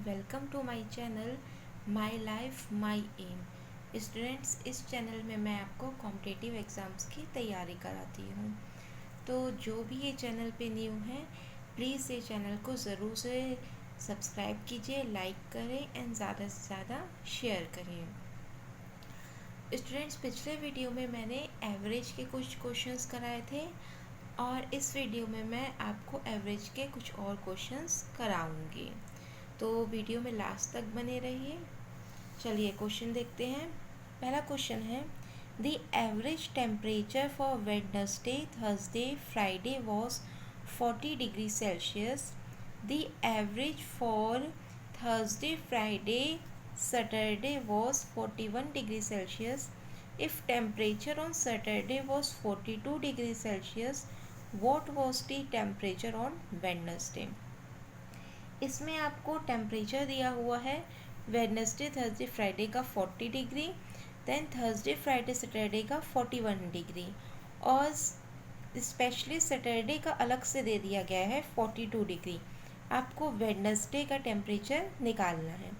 Welcome to my channel my life my aim. Students, इस channel में मैं आपको कॉम्पिटिटिव एग्ज़ाम्स की तैयारी कराती हूँ। तो जो भी ये चैनल पे न्यू है, प्लीज़ ये चैनल को ज़रूर से सब्सक्राइब कीजिए, लाइक करें एंड ज़्यादा से ज़्यादा शेयर करें। स्टूडेंट्स, पिछले वीडियो में मैंने एवरेज के कुछ क्वेश्चंस कराए थे और इस वीडियो में मैं आपको एवरेज के कुछ और क्वेश्चंस कराऊंगी। तो वीडियो में लास्ट तक बने रहिए। चलिए क्वेश्चन देखते हैं। पहला क्वेश्चन है, the average temperature for Wednesday, Thursday, Friday was 40 degree Celsius. The average for Thursday, Friday, Saturday was 41 degree Celsius. If temperature on Saturday was 42 degree Celsius, what was the temperature on Wednesday? इसमें आपको temperature दिया हुआ है Wednesday, Thursday, Friday का 40 degree, then Thursday, Friday, Saturday का 41 degree और specially Saturday का अलग से दे दिया गया है 42 डिग्री। आपको वेडनेसडे का टेम्परेचर निकालना है।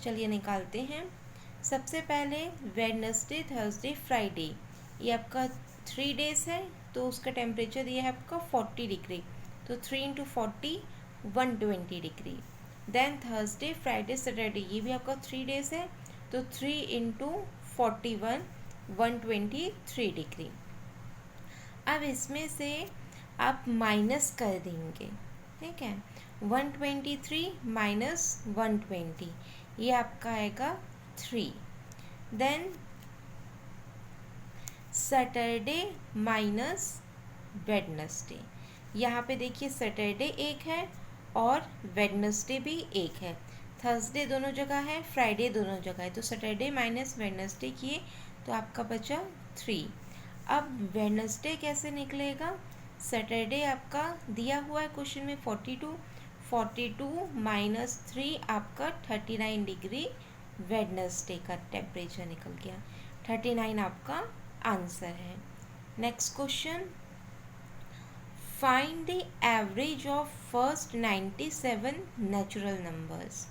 चलिए निकालते हैं। सबसे पहले वेडनेसडे, थर्सडे, फ्राइडे, ये आपका 3 डेज है, तो उसका टेम्परेचर दिया है आपका 40 डिग्री, तो 3 into 40 120 degree. Then Thursday, Friday, Saturday, ये भी आपका 3 डेज है, तो 3 इंटू 41 123 डिग्री। अब इसमें से आप माइनस कर देंगे, ठीक है। 123 माइनस 120, ये आपका आएगा 3। देन सैटरडे माइनस वेडनेसडे, यहाँ पे देखिए सैटरडे एक है और वेडनेसडे भी एक है, थर्सडे दोनों जगह है, फ्राइडे दोनों जगह है, तो सैटरडे माइनस वेडनेसडे किए तो आपका बचा 3। अब वेडनेसडे कैसे निकलेगा? सैटरडे आपका दिया हुआ है क्वेश्चन में 42 माइनस 3 आपका 39 डिग्री वेडनेसडे का टेम्परेचर निकल गया। 39 आपका आंसर है। Next question, find the average of first 97 natural numbers.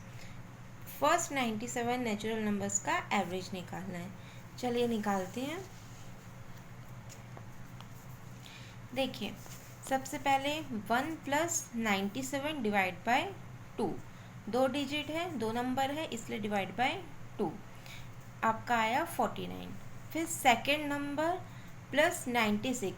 First 97 natural numbers का एवरेज निकालना है। चलिए निकालते हैं। देखिए सबसे पहले 1 प्लस 97 डिवाइड बाय 2, 2 डिजिट है, 2 नंबर है, इसलिए डिवाइड बाय 2 आपका आया 49। फिर सेकेंड नंबर प्लस 96,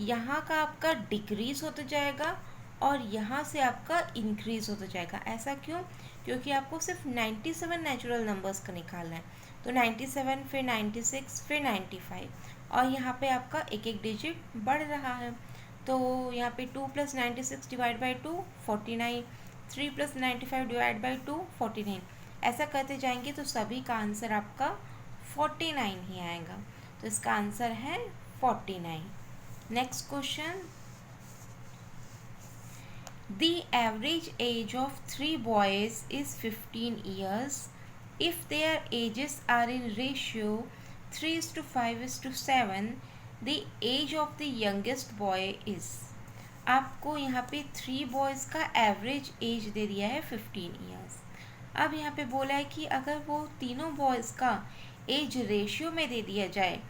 यहाँ का आपका डिक्रीज होता जाएगा और यहाँ से आपका इंक्रीज होता जाएगा। ऐसा क्यों? क्योंकि आपको सिर्फ 97 नेचुरल नंबर्स का निकालना है, तो 97 फिर 96 फिर 95 और यहाँ पे आपका एक एक डिजिट बढ़ रहा है, तो यहाँ पे 2 plus 96 divide by 2 49, 3 plus 95 divide by 2 49, ऐसा करते जाएंगे तो सभी का आंसर आपका 49 ही आएगा, तो इसका आंसर है 49। Next question, the average age of 3 boys is 15 years. If their ages are in ratio 3:5:7, the age of the youngest boy is. आपको यहाँ पे 3 बॉयज़ का एवरेज एज दे दिया है 15 ईयर्स। अब यहाँ पे बोला है कि अगर वो तीनों बॉयज़ का एज रेशियो में दे दिया जाए,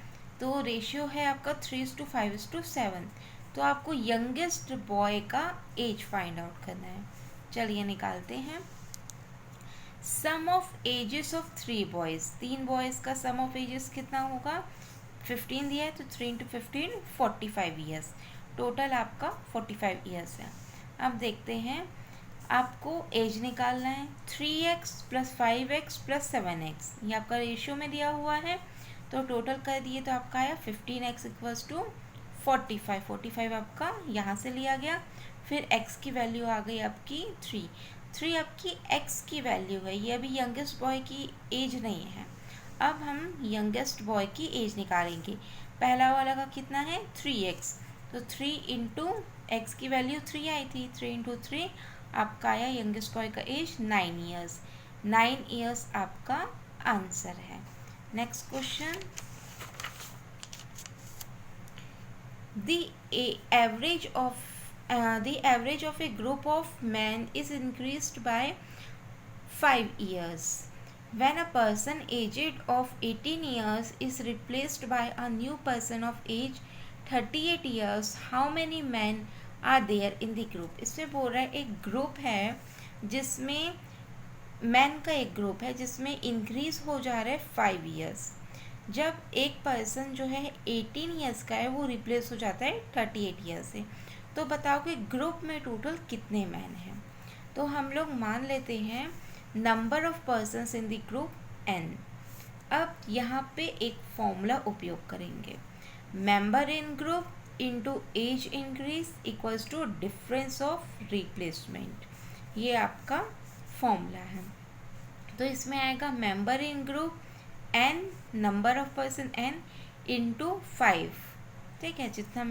तो रेशियो है आपका 3:5:7, तो आपको यंगेस्ट बॉय का एज फाइंड आउट करना है। चलिए निकालते हैं। Sum of ages of 3 boys, 3 boys का सम ऑफ एजेस कितना होगा? 15 दिया है, तो 3 इंटू 15 45 ईयर्स, टोटल आपका 45 ईयर्स है। अब देखते हैं, आपको एज निकालना है। 3x plus 5x plus 7x, ये आपका रेशियो में दिया हुआ है, तो टोटल कर दिए तो आपका आया 15x इक्वल्स टू 45, 45 आपका यहाँ से लिया गया, फिर x की वैल्यू आ गई आपकी 3 आपकी x की वैल्यू है, ये अभी यंगेस्ट बॉय की एज नहीं है। अब हम यंगेस्ट बॉय की एज निकालेंगे। पहला वाला का कितना है? 3x, तो 3 इंटू एक्स की वैल्यू 3 आई थी, 3 इंटू 3 आपका आया यंगेस्ट बॉय का एज 9 ईयर्स। 9 ईयर्स आपका आंसर है। Next question, the average of a group of men is increased by 5 years. When a person aged of 18 years is replaced by a new person of age 38 years, how many men are there in the group? इसमें बोल रहा है एक group है जिसमें man का एक group है जिसमें इंक्रीज हो जा रहा है 5 ईयर्स. जब एक पर्सन जो है 18 ईयर्स का है वो रिप्लेस हो जाता है 38 ईयर्स से. तो बताओ कि ग्रुप में टोटल कितने मैन हैं. तो हम लोग मान लेते हैं number of persons in the group n. अब यहाँ पे एक फॉर्मूला उपयोग करेंगे. Member in group into age increase equals to difference of replacement. ये आपका फॉर्मूला है. तो इसमें आएगा member in group n, number of person n into 5. ठीक है, जितना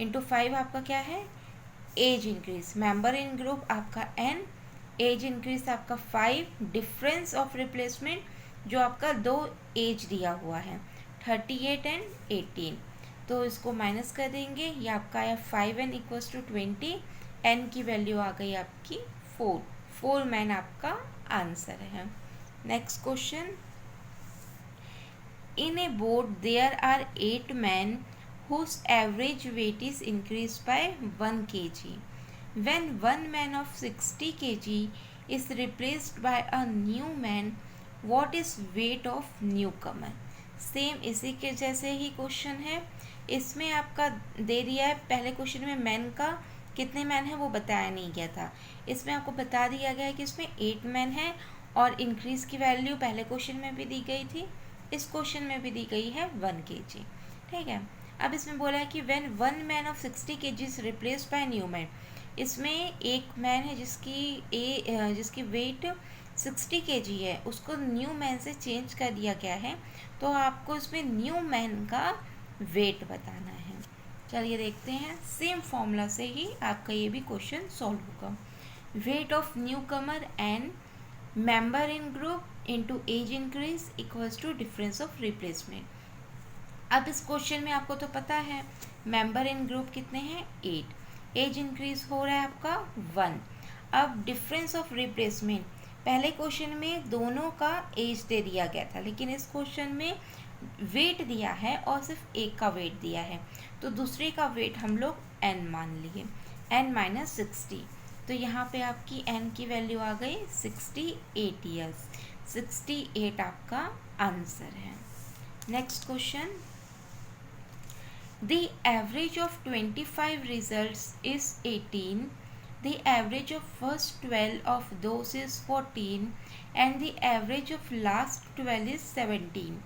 इंटू 5 आपका क्या है age increase. Member in group आपका n, एज इंक्रीज आपका 5, डिफरेंस ऑफ रिप्लेसमेंट जो आपका 2 एज दिया हुआ है 38 एंड 18. तो इसको माइनस कर देंगे. ये आपका आया 5n इक्वल्स टू 20. n की वैल्यू आ गई आपकी 4 मैन आपका आंसर है. Next question. In a boat there are 8 man whose average weight is increased by 1 kg. When one man of 60 kg is replaced by a new man, what is weight of newcomer? Same इसी के जैसे ही question है. इसमें आपका दे दिया है पहले question में मैन का कितने मैन है वो बताया नहीं गया था. इसमें आपको बता दिया गया है कि इसमें 8 मैन है और इंक्रीज की वैल्यू पहले क्वेश्चन में भी दी गई थी, इस क्वेश्चन में भी दी गई है 1 kg. ठीक है. अब इसमें बोला है कि when one man of 60 kg is replaced by new man. इसमें एक मैन है जिसकी वेट 60 kg है, उसको न्यू मैन से चेंज कर दिया गया है. तो आपको इसमें न्यू मैन का वेट बताना है. चलिए देखते हैं. सेम फॉर्मूला से ही आपका ये भी क्वेश्चन सॉल्व होगा. Weight of newcomer and member in group into age increase equals to difference of replacement. अब इस क्वेश्चन में आपको तो पता है मेंबर इन ग्रुप कितने हैं 8, एज इंक्रीज हो रहा है आपका 1. अब डिफरेंस ऑफ रिप्लेसमेंट पहले क्वेश्चन में दोनों का एज दे दिया गया था, लेकिन इस क्वेश्चन में वेट दिया है और सिर्फ एक का वेट दिया है. तो दूसरे का वेट हम लोग n मान लिए, n माइनस 60. तो यहाँ पे आपकी n की वैल्यू आ गई 68 ईयर्स. 68 आपका आंसर है. Next question. The average of 25 results is 18. The average of first 12 of those is 14 and the average of last 12 is 17.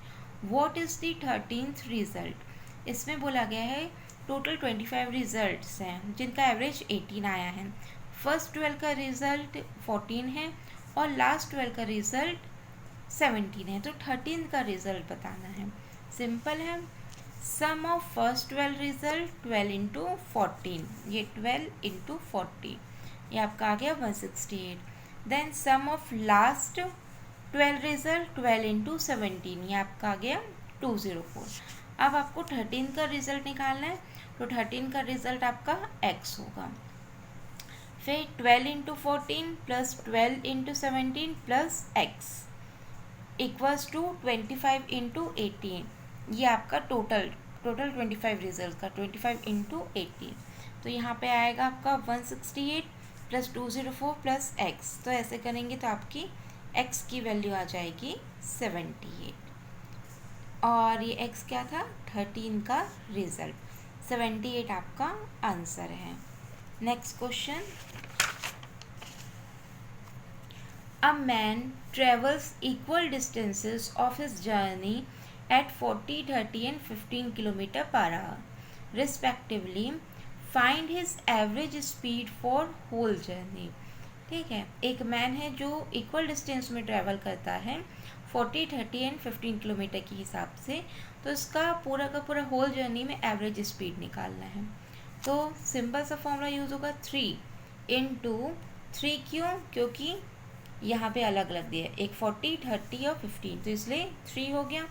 What is the 13th result? इसमें बोला गया है टोटल 25 रिजल्ट्स हैं जिनका एवरेज 18 आया है. फर्स्ट 12 का रिजल्ट 14 है और लास्ट 12 का रिजल्ट 17 है. तो 13 का रिजल्ट बताना है. सिंपल है. सम ऑफ फर्स्ट 12 रिजल्ट 12 इंटू 14, ये 12 इंटू 40, ये आपका आ गया 168. Then sum of last 12 result 12 into 17, ये आपका आ गया 204. अब आपको 13 का रिजल्ट निकालना है. तो 13 का रिजल्ट आपका x होगा. फिर 12 into 14 plus 12 into 17 plus x equals to 25 into 18. ये आपका टोटल 25 रिजल्ट का 25 इंटू 18. तो यहाँ पे आएगा आपका 168 प्लस 204 प्लस x. तो ऐसे करेंगे तो आपकी x की वैल्यू आ जाएगी 78 और ये x क्या था 13 का रिजल्ट. 78 आपका आंसर है. Next question. A man travels equal distances of his journey at 40, 30 and 15 km per hour respectively. Find his average speed for whole journey. ठीक है. एक मैन है जो इक्वल डिस्टेंस में ट्रैवल करता है 40, 30 एंड 15 किलोमीटर के हिसाब से. तो इसका पूरा का पूरा होल जर्नी में एवरेज स्पीड निकालना है. तो सिंपल सा फॉर्मूला यूज़ होगा 3 इंटू 3. क्योंकि यहाँ पे अलग अलग दिया है, एक 40, 30 और 15, तो इसलिए 3 हो गया.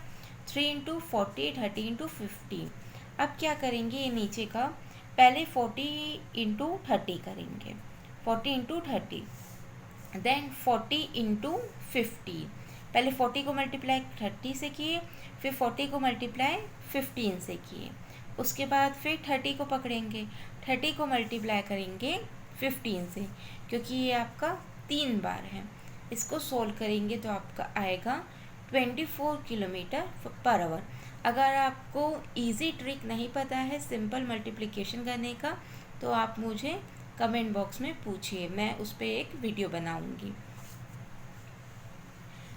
3 इंटू 40, 30 इंटू 15. अब क्या करेंगे ये नीचे का पहले 40 इंटू 30 करेंगे. 40 इंटू 30 देन 40 इंटू 50, पहले 40 को मल्टीप्लाई 30 से किए, फिर 40 को मल्टीप्लाई 15 से किए, उसके बाद फिर 30 को पकड़ेंगे, 30 को मल्टीप्लाई करेंगे 15 से, क्योंकि ये आपका 3 बार है। इसको सोल्व करेंगे तो आपका आएगा 24 किलोमीटर पर आवर। अगर आपको इजी ट्रिक नहीं पता है सिंपल मल्टीप्लिकेशन करने का, तो आप मुझे कमेंट बॉक्स में पूछिए, मैं उस पर एक वीडियो बनाऊंगी।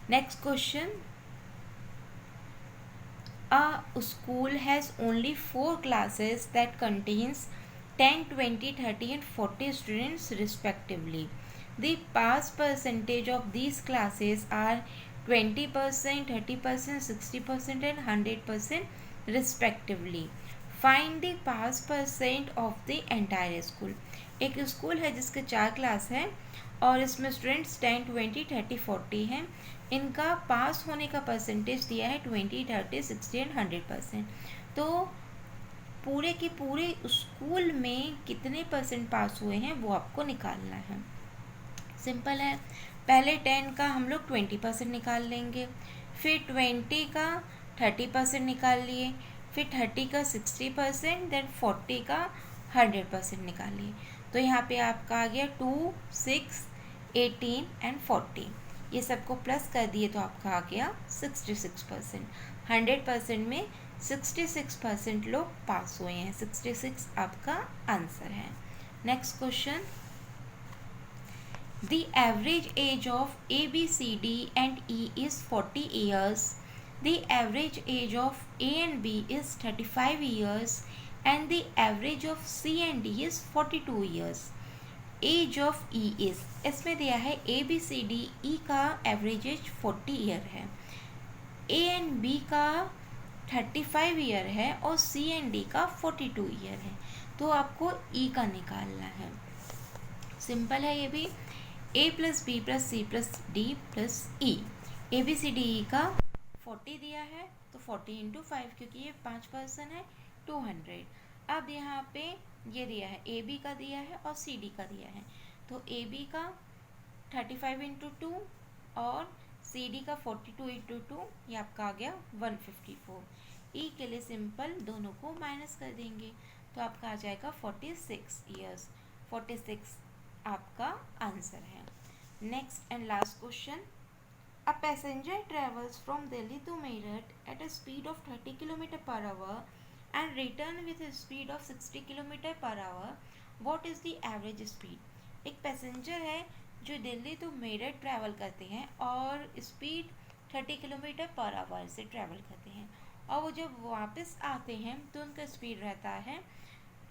Next question, a school has only 4 classes that contains 10, 20, 30 and 40 students respectively. The pass percentage of these classes are 20%, 30%, 60% and 100% respectively. Find the pass percent of the entire school. एक school है जिसके 4 class हैं और इसमें students 10, 20, 30, 40 हैं। इनका पास होने का परसेंटेज दिया है 20, 30, 60 एंड 100%। तो पूरे के पूरे स्कूल में कितने परसेंट पास हुए हैं वो आपको निकालना है। सिंपल है, पहले 10 का हम लोग 20% निकाल लेंगे, फिर 20 का 30% निकाल लिए, फिर 30 का 60%, देन 40 का 100% निकाल लिए। तो यहाँ पे आपका आ गया 2, 6, 18 एंड 40, ये सबको प्लस कर दिए तो आपका आ गया 66%। 100% में 66% लोग पास हुए हैं, 66 आपका आंसर है। Next question, the average age of A B C D and E is 40 years. The average age of A and B is 35 years and the average of C and D is 42 years. Age of E is, इसमें दिया है ए B C D, E का average age 40 year है, A and B का 35 year है और सी and D का 42 year है। तो आपको ई का निकालना है। सिंपल है ये भी, A plus B plus C plus D plus E, A B C D E का 40 दिया है तो 40 इंटू 5, क्योंकि ये 5 पर्सन है, 200। अब यहाँ पे ये दिया है, ए बी का दिया है और सी डी का दिया है, तो ए बी का 35 इंटू 2 और सी डी का 42 इंटू 2, ये आपका आ गया 154। ई के लिए सिंपल दोनों को माइनस कर देंगे तो आपका आ जाएगा 46 ईयर्स। 46 आपका आंसर है। Next and last question, a passenger travels from Delhi to Meerut at a speed of 30 kilometre per hour and return with a speed of 60 km per hour. What is the average speed? एक passenger है जो दिल्ली तो Meerut travel करते हैं और speed 30 kilometre per our से travel करते हैं, और वो जब वापस आते हैं तो उनका स्पीड रहता है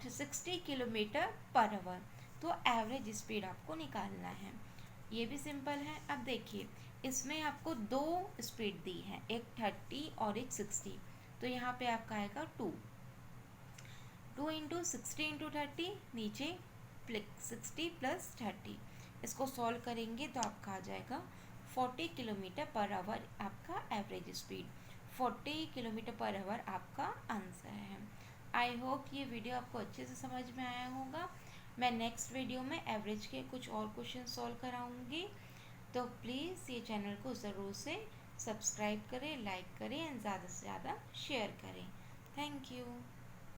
60 किलोमीटर पर आवर। तो एवरेज स्पीड आपको निकालना है। ये भी सिंपल है। अब देखिए, इसमें आपको 2 स्पीड दी है, एक 30 और एक 60, तो यहाँ पे आपका आएगा 2 इंटू 60 इंटू 30, नीचे 60 प्लस 30, इसको सॉल्व करेंगे तो आपका आ जाएगा 40 किलोमीटर पर आवर आपका average speed. 40 kilometre per our आपका आंसर है। आई होप ये वीडियो आपको अच्छे से समझ में आया होगा। मैं नेक्स्ट वीडियो में एवरेज के कुछ और क्वेश्चन सॉल्व कराऊंगी, तो प्लीज़ ये चैनल को ज़रूर से सब्सक्राइब करें, लाइक करें एंड ज़्यादा से ज़्यादा शेयर करें। Thank you.